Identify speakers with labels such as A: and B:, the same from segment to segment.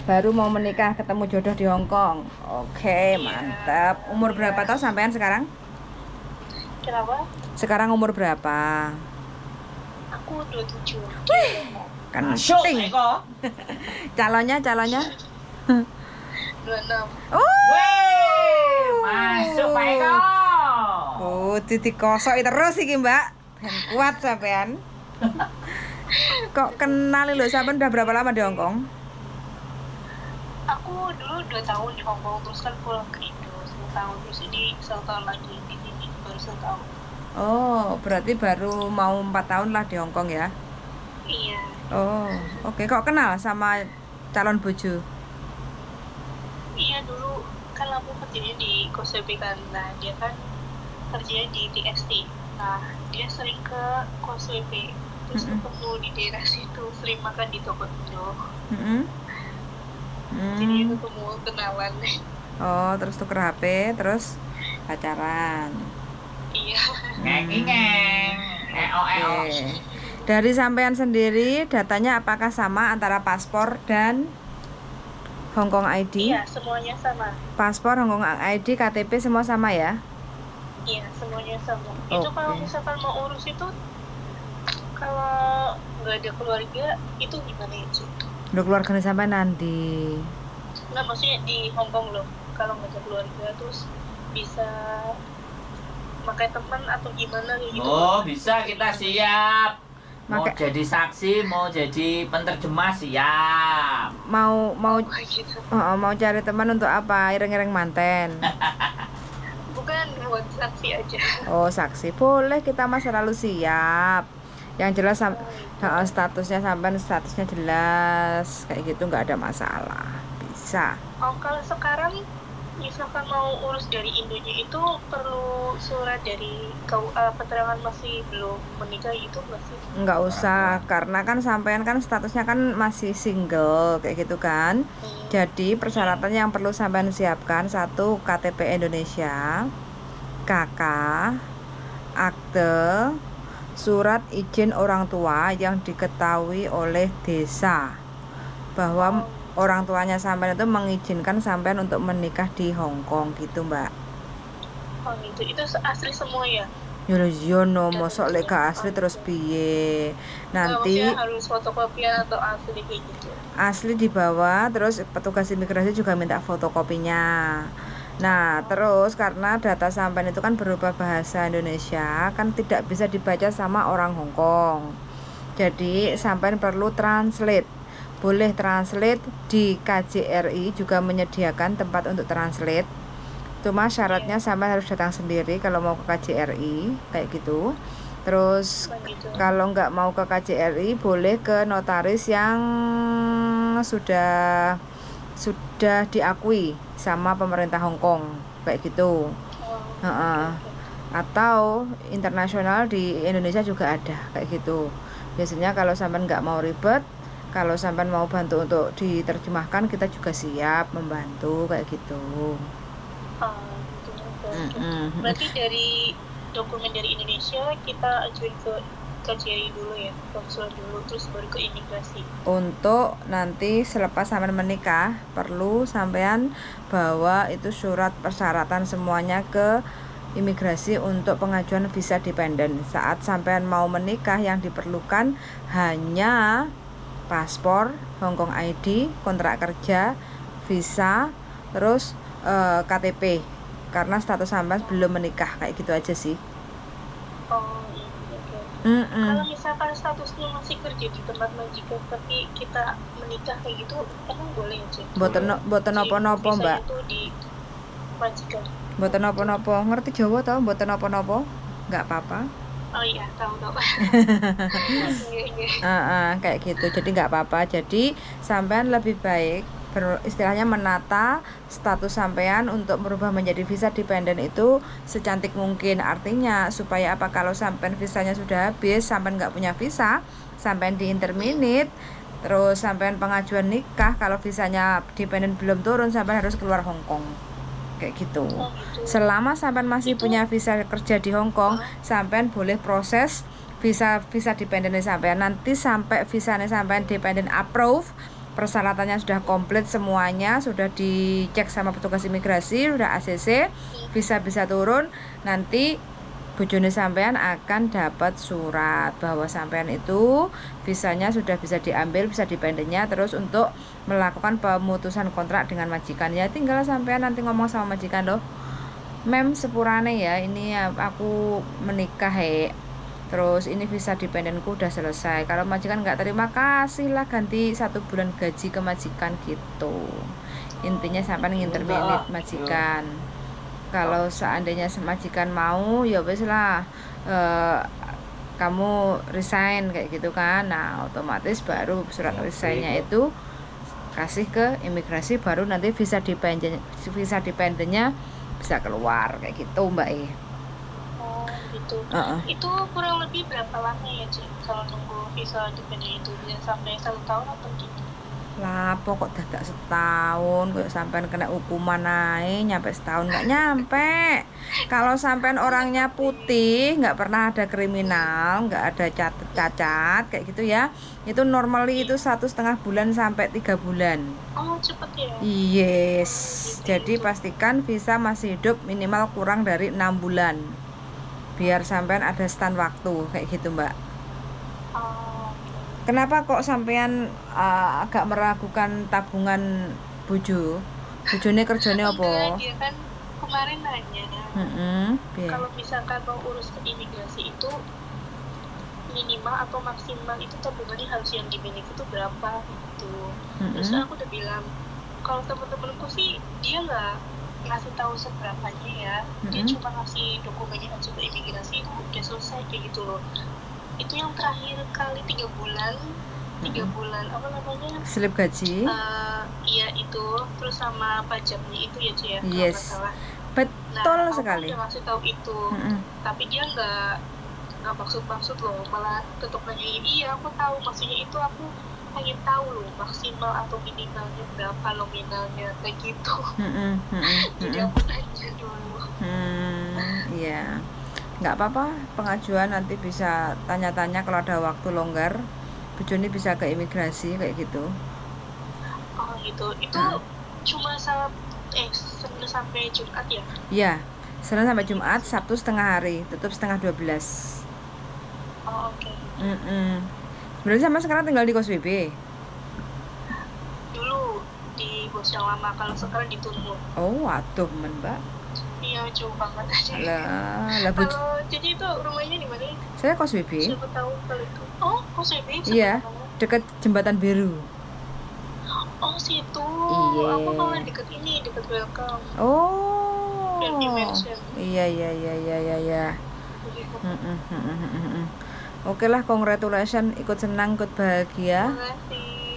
A: Baru mau menikah, ketemu jodoh di Hong Kong. Oke,
B: Iya,
A: mantap. Umur berapa
B: alhamdulillah.
A: tahun sampean sekarang?
B: Kenapa?
A: Sekarang umur berapa?
B: Aku 27 di Lombok.
C: Masuk,
A: Kenting.
C: Eko.
A: Calonnya?
B: 26.
C: Weh, masuk Pak Eko.
A: Titik kosok terus iki, Mbak. Ben kuat sampean. Kok kenal lho, sampean udah berapa lama di Hong Kong?
B: Aku dulu 2 tahun di Hong Kong, terus kan pulang ke Indo 1 tahun, terus ini 1 tahun lagi di sini baru 1 tahun.
A: Oh, berarti baru mau 4 tahun lah di Hong Kong ya?
B: Iya.
A: Oh, oke. Kok kenal sama calon bojo?
B: Iya, dulu kan aku kerjanya di Kosebi kan. Nah, dia kan kerjanya di TXT. Nah, dia sering ke Kosebi. Terus ketemu di daerah situ, sering makan di toko Indo.
A: Mm-mm.
B: Jadi ketemu kenalan.
A: Oh, terus tuker HP, terus pacaran.
B: Iya.
C: Ngeng.
A: Oke. Dari sampean sendiri, datanya apakah sama antara paspor dan Hong Kong ID?
B: Iya, semuanya sama.
A: Paspor, Hong Kong ID, KTP semua sama ya?
B: Iya, semuanya sama. Itu kalau
A: Oke.
B: misalkan mau urus itu, kalau nggak ada keluarga, itu gimana ya, Ci?
A: Udah keluarga sampai nanti.
B: Nggak, maksudnya di Hong Kong loh. Kalau nggak ada keluarga, terus bisa pakai teman atau gimana kayak gitu.
C: Oh, bisa kita siap. Mau
A: Maka-
C: jadi saksi, mau jadi penerjemah siap.
A: Mau
B: Gitu.
A: mau cari teman untuk apa? Ireng-ireng manten.
B: Bukan buat saksi aja.
A: Oh, saksi. Boleh, kita mah selalu siap. Yang jelas statusnya jelas. Kayak gitu nggak ada masalah. Bisa.
B: Oh, kalau sekarang misalkan mau urus dari Indonya itu perlu surat dari keterangan masih belum menikah gitu nggak sih?
A: Nggak usah, karena kan sampean kan statusnya kan masih single kayak gitu kan. Jadi persyaratan yang perlu sampean siapkan, 1 KTP Indonesia, KK, akte, surat izin orang tua yang diketahui oleh desa bahwa orang tuanya sampean itu mengizinkan sampean untuk menikah di Hong Kong gitu, Mbak.
B: Oh gitu, itu asli semua ya?
A: Yono mosok lek gak asli terus piye? Nanti
B: Maksudnya harus fotokopian atau asli kayak gitu?
A: asli dibawa, terus petugas imigrasi juga minta fotokopinya. Nah, terus karena data sampean itu kan berubah bahasa Indonesia, kan tidak bisa dibaca sama orang Hong Kong. Jadi sampean perlu translate. Boleh translate, di KJRI juga menyediakan tempat untuk translate. Cuma syaratnya sampean harus datang sendiri kalau mau ke KJRI kayak gitu. Terus kalau nggak mau ke KJRI, boleh ke notaris yang sudah diakui sama pemerintah Hong Kong kayak gitu. Atau internasional di Indonesia juga ada kayak gitu. Biasanya kalau sampean nggak mau ribet, kalau sampean mau bantu untuk diterjemahkan, kita juga siap membantu kayak gitu.
B: Berarti dari dokumen dari Indonesia kita ajuin ke KJRI dulu ya, konsulat dulu, terus baru ke imigrasi.
A: Untuk nanti selepas sampean menikah, perlu sampean bawa itu surat persyaratan semuanya ke imigrasi untuk pengajuan visa dependen. Saat sampean mau menikah, yang diperlukan hanya paspor, Hong Kong ID, kontrak kerja, visa, terus KTP. Karena status sampean belum menikah, kayak gitu aja sih.
B: Oh iya, oke. Kalau misalkan statusnya masih kerja di tempat majikan tapi kita menikah kayak gitu, emang boleh ya, Cik?
A: Mboten napa-napa, Mbak.
B: Itu di majikan.
A: Mboten napa-napa. Ngerti Jawa tau? Mboten napa-napa. Enggak apa-apa.
B: Oh iya, tahu.
A: Kayak gitu. Jadi nggak apa-apa. Jadi sampean lebih baik istilahnya menata status sampean untuk merubah menjadi visa dependen itu secantik mungkin. Artinya supaya apa, kalau sampean visanya sudah habis, sampean nggak punya visa, sampean di interminate, terus sampean pengajuan nikah, kalau visanya dependen belum turun, sampean harus keluar Hong Kong kayak gitu. Selama sampean masih punya visa kerja di Hong Kong, sampean boleh proses visa dependen sampean. Nanti sampai visanya sampean dependen approve, persyaratannya sudah komplit semuanya, sudah dicek sama petugas imigrasi, sudah ACC, visa bisa turun, nanti bojone sampean akan dapat surat bahwa sampean itu visanya sudah bisa diambil, bisa dipendenya, terus untuk melakukan pemutusan kontrak dengan majikan. Ya tinggal sampean nanti ngomong sama majikan, loh mem sepurane ya, ini aku menikah terus ini visa dependenku udah selesai. Kalau majikan nggak terima, kasihlah ganti 1 bulan gaji ke majikan gitu. Intinya sampai ngintervenit majikan. Kalau seandainya majikan mau, ya wes lah, kamu resign kayak gitu kan. Nah otomatis baru surat resignnya itu kasih ke imigrasi, baru nanti visa dependennya bisa keluar kayak gitu Mbak
B: Oh gitu. Itu kurang lebih berapa lama ya Cik kalau tunggu visa dependen itu? Bisa sampai 1 tahun atau gitu?
A: Lah pokok dadak setahun kok sampean kena hukuman naik nyampe setahun, nggak nyampe. Kalau sampean orangnya putih, nggak pernah ada kriminal, nggak ada cacat kayak gitu ya, itu normally itu 1,5 bulan sampai 3 bulan.
B: Oh cepet ya?
A: Yes, jadi pastikan visa masih hidup minimal kurang dari 6 bulan biar sampean ada stand waktu kayak gitu Mbak. Kenapa kok sampean agak meragukan tabungan bojone kerjane apa?
B: Enggak, dia kan kemarin nanya kalau
A: Biar.
B: misalkan mau urus ke imigrasi itu minimal atau maksimal itu tabungannya harus yang dimiliki itu berapa gitu. Terus aku udah bilang kalau temen-temenku sih dia nggak ngasih tahu seberapanya ya, dia cuma ngasih dokumennya aja ke imigrasi udah selesai kayak gitu loh. Itu yang terakhir kali 3 bulan apa namanya,
A: Slip gaji.
B: iya itu, terus sama pajaknya itu ya Cia, kalau nggak
A: Yes.
B: salah.
A: Betul
B: Nah,
A: sekali.
B: aku udah ngasih tahu itu, tapi dia nggak maksud loh, malah tetap nanya, iya aku tahu, maksudnya itu aku pengen tahu loh maksimal atau minimalnya berapa, nominalnya kayak gitu. Jadi aku tanya dulu.
A: Iya. Nggak apa-apa, pengajuan nanti bisa tanya-tanya kalau ada waktu longgar. Bojone bisa ke imigrasi kayak gitu.
B: Oh gitu, itu cuma Senin sampai Jumat ya?
A: Iya, Senin sampai Jumat, Sabtu setengah hari, tutup setengah 12.
B: Oh oke.
A: Sebenarnya sama sekarang tinggal di kos WB.
B: Dulu di bos yang lama, kalau sekarang di Tunmul.
A: Oh, waduh men Mbak.
B: Iya, jauh banget aja.
A: Lah
B: Kalau jadi itu rumahnya di mana?
A: saya kos WB.
B: Siapa tahu kalau itu. Oh, KOSWB.
A: Iya, dekat Jembatan Biru.
B: Oh, situ.
A: Iya.
B: Aku malah deket Welcome.
A: Oh.
B: Yang di mention.
A: Iya. Oke lah, congratulations, ikut senang, ikut bahagia.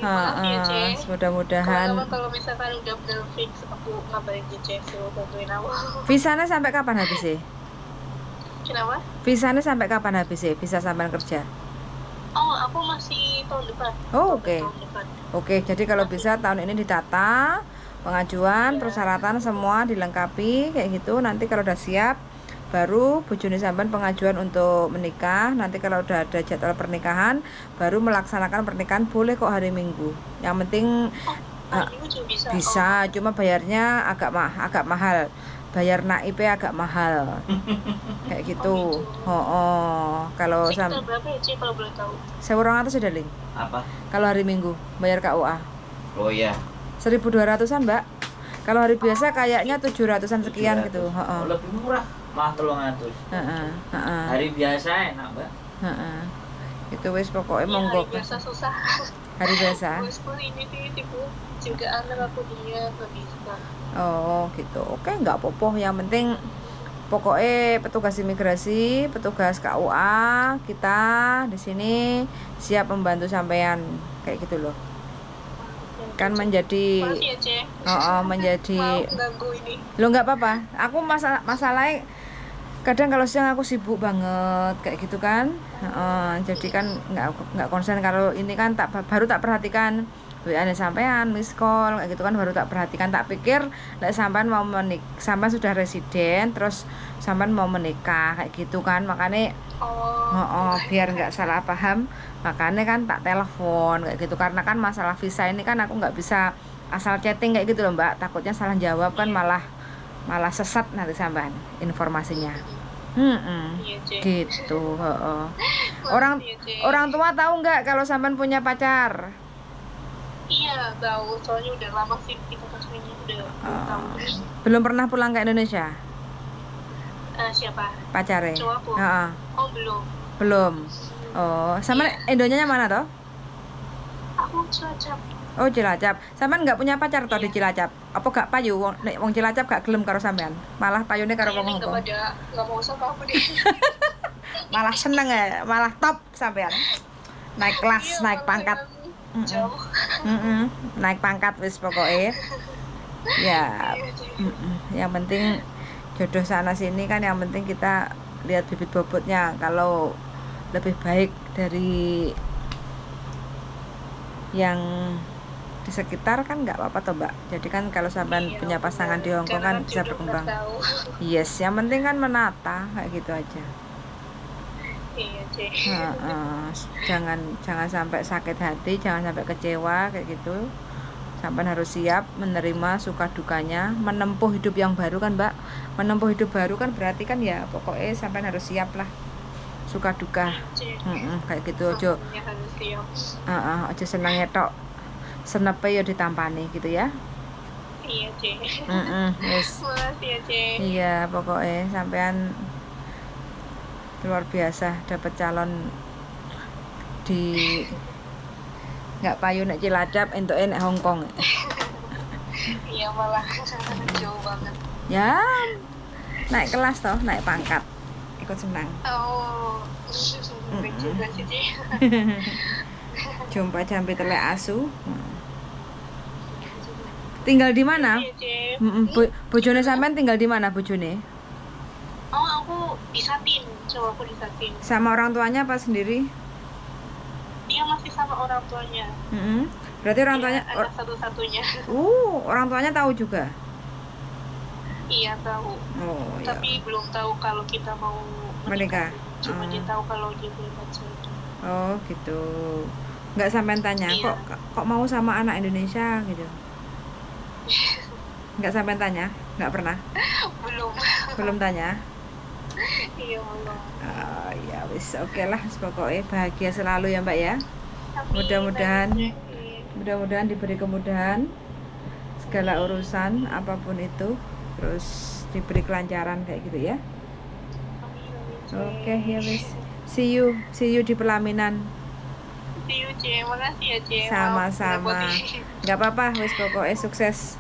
B: Makasih ya, Cek.
A: Mudah-mudahan.
B: Kalau misalkan udah bener fix, aku ngabarin Cek, suruh bantuin aku.
A: Visanya sampai kapan habisnya?
B: Kenapa?
A: Visanya sampai kapan habisnya? Visa sampai kerja?
B: Oh, aku masih tahun depan.
A: Oh, oke.
B: Tahun depan.
A: Oke, jadi kalau bisa tahun ini ditata, pengajuan, persyaratan semua dilengkapi kayak gitu. Nanti kalau udah siap, baru bojone sampean pengajuan untuk menikah. Nanti kalau udah ada jadwal pernikahan, baru melaksanakan pernikahan. Boleh kok hari Minggu. Yang penting
B: Hari Minggu juga bisa.
A: bisa, cuma bayarnya agak mahal. Bayar naibnya agak mahal. Kayak gitu. Kalau
B: Sekitar berapa ya, Cik, kalau boleh tahu?
A: 1.200 sudah link.
C: Apa?
A: Kalau hari Minggu bayar KUA.
C: Oh iya.
A: 1.200-an, Mbak. Kalau hari biasa kayaknya 700-an sekian
C: 700.
A: gitu.
C: Oh, lebih murah, malah 300. Hari biasa enak, Mbak.
A: Itu wis pokoknya
B: Iya,
A: monggo.
B: hari biasa susah.
A: Hari biasa.
B: Bosku ini tiba juga anak aku dia nggak bisa.
A: Oh, gitu. Oke, nggak apa-apa. Yang penting pokoknya petugas imigrasi, petugas KUA kita di sini siap membantu sampean kayak gitu loh. Kan menjadi
B: Maaf ya, Cek.
A: menjadi
B: Maaf ganggu ini.
A: lo nggak apa-apa. Aku masalahnya kadang kalau siang aku sibuk banget kayak gitu kan. Jadi kan nggak konsen kalau ini kan baru tak perhatikan WA sampean miss call kayak gitu kan, baru tak perhatikan. Tak pikir lek sampean mau sampean sudah residen terus sampean mau menikah kayak gitu kan, makanya biar nggak salah paham makanya kan tak telepon kayak gitu, karena kan masalah visa ini kan aku nggak bisa asal chatting kayak gitu loh Mbak, takutnya salah jawab kan malah sesat nanti sampean informasinya.
B: Iya, Cek.
A: Gitu.
B: Makasih ya, Cek.
A: Orang tua tahu nggak kalau sampean punya pacar?
B: Iya, tahu. Soalnya udah lama sih kita pacarannya, udah 2 tahun terus.
A: Belum pernah pulang ke Indonesia
B: Siapa?
A: pacarnya?
B: Cowok aku? Oh, belum.
A: Belum. Oh, sama Indonya mana toh?
B: Aku Cilacap.
A: Oh, Cilacap. Sampean nggak punya pacar toh di Cilacap? Apa gak payu wong Cilacap gak gelem karo sampean? Malah payune karo wong
B: Kayaknya
A: Hongkong.
B: nggak mau sama aku deh.
A: Malah seneng ya, malah top sampean. Naik kelas,
B: Iya,
A: naik
B: malah
A: pangkat.
B: emang jauh.
A: Naik pangkat wis pokoknya. Ya,
B: Iya, Cek.
A: yang penting jodoh sana sini kan, yang penting kita lihat bibit bobotnya. Kalau lebih baik dari yang di sekitar kan nggak apa-apa toh Mbak. Jadi kan kalau sampean
B: Iya,
A: punya pasangan di
B: bener.
A: Hongkong
B: Karena
A: kan bisa
B: jodoh
A: berkembang.
B: nggak tahu.
A: Yes, yang penting kan menata kayak gitu aja.
B: Iya, Cek.
A: Jangan sampai sakit hati, jangan sampai kecewa kayak gitu. Sampean harus siap menerima suka dukanya, menempuh hidup yang baru kan Mbak. Menempuh hidup baru kan berarti kan ya pokoknya sampean harus siap lah suka duka.
B: Cek.
A: Kayak gitu aja.
B: Semuanya harus siap.
A: Aja senengnya tok, senepe ya ditampani gitu ya.
B: Iya, Cek.
A: Yes.
B: Makasih ya, Cek.
A: Iya, pokoknya sampean luar biasa dapat calon di nggak payu nek Cilacap entuke nek Hongkong.
B: Iya, malah jauh banget.
A: Ya, naik kelas toh, naik pangkat. Ikut senang.
B: Oh, juga sih, Cek.
A: Jumpa jampi telek asu. Tinggal di mana?
B: Iya, Cek.
A: Bojone sampean tinggal di mana bojone?
B: Oh, aku di Satin. Coba aku di Satin.
A: Sama orang tuanya apa sendiri?
B: Dia masih sama orang tuanya.
A: Berarti orang tuanya
B: anak satu-satunya.
A: orang tuanya tahu juga.
B: Iya, tahu.
A: Oh,
B: Tapi belum tahu kalau kita mau
A: menikah.
B: Cuma dia tahu kalau dia punya pacar.
A: Oh, gitu. Nggak sampean tanya,
B: Iya.
A: kok mau sama anak Indonesia gitu? Nggak sampean tanya? Nggak pernah? Belum tanya?
B: Iya, belum.
A: Ya wis, oke lah, pokoknya bahagia selalu ya Mbak ya.
B: Amin.
A: Mudah-mudahan diberi kemudahan segala urusan apapun itu, terus diberi kelancaran kayak gitu ya. Oke, ya wis. See you di pelaminan.
B: See you, Cek. Makasih ya, Cek.
A: Sama-sama. Nggak apa-apa, wis pokoknya sukses.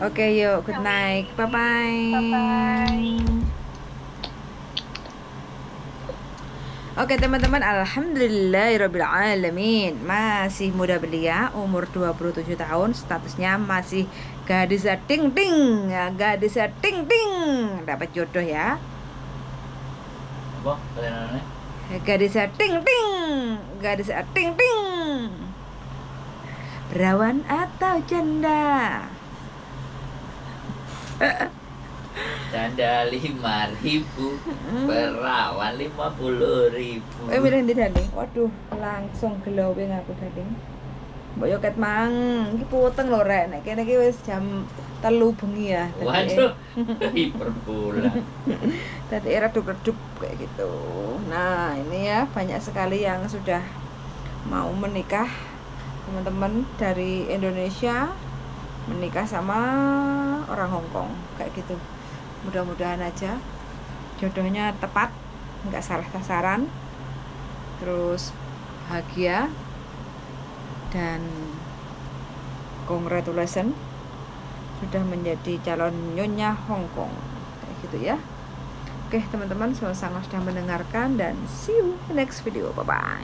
A: Oke, yuk, good night. Bye-bye.
B: Bye-bye.
A: Oke teman-teman, alhamdulillahirrabbilalamin. Masih muda belia, umur 27 tahun, statusnya masih gadis ting-ting. Gadis ting-ting. Dapat jodoh ya.
C: Apa? Kalian
A: Gadis ting-ting. Gadis ting-ting. Perawan atau janda?
C: Canda 5.000, perawan 50.000.
A: Milih ndi Daning? Waduh, langsung glowing aku Daning. Mbok yo ket mang, iki puteng lho rek. Nek kene iki wis jam 3 bengi ya.
C: Waduh, hiperbola.
A: Tadi redup-redup kayak gitu. Nah, ini ya banyak sekali yang sudah mau menikah. Teman-teman dari Indonesia menikah sama orang Hongkong kayak gitu. Mudah-mudahan aja jodohnya tepat, nggak salah sasaran, terus bahagia, dan congratulations sudah menjadi calon nyonya Hongkong kayak gitu ya. Oke teman-teman, sama-sama sudah mendengarkan, dan see you next video, bye bye.